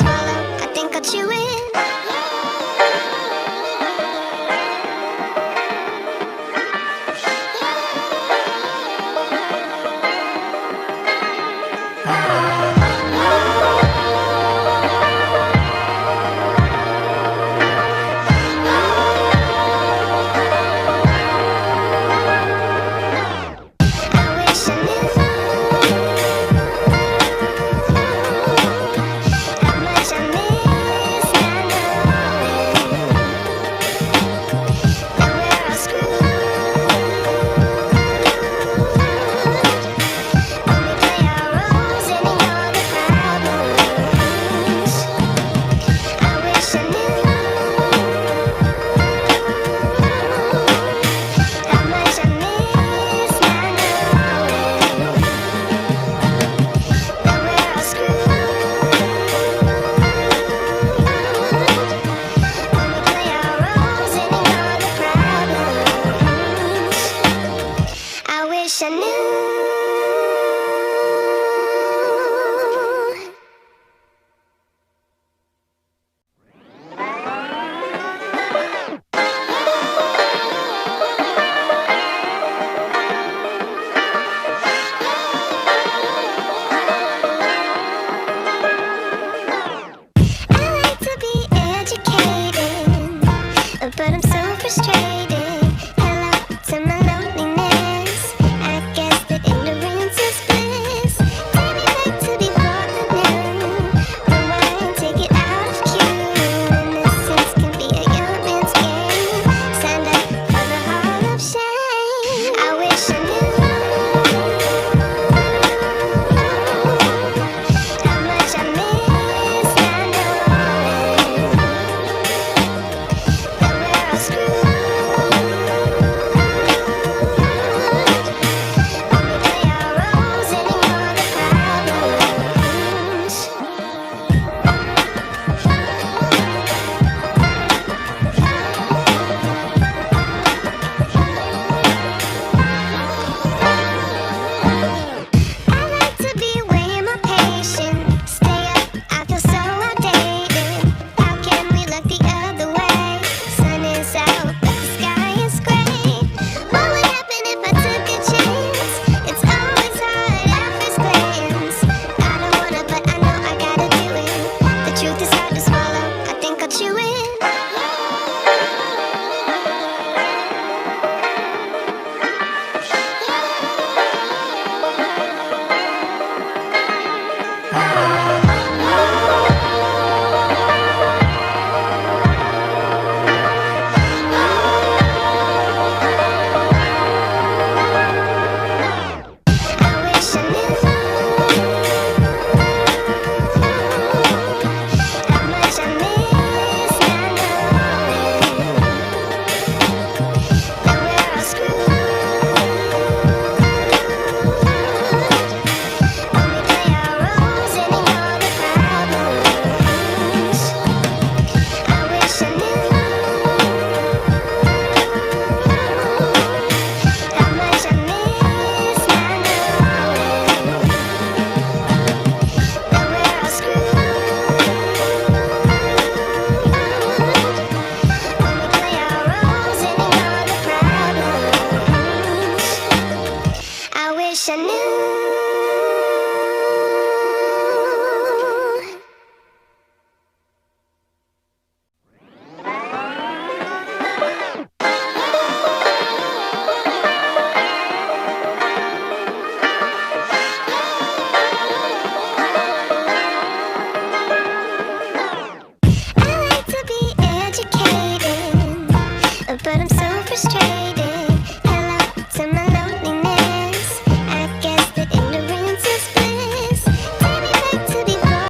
swallow, I think I'll chew it. I knew. I like to be educated, but I'm so frustrated. Hello to my loneliness. I guess that ignorance is bliss. Take me back to before I knew. Rewind, take it out of cue. Innocence can be a young man's game. Stand up for the hall of shame. I wish I knew how much I miss my knowing that we're all screwed. Truth is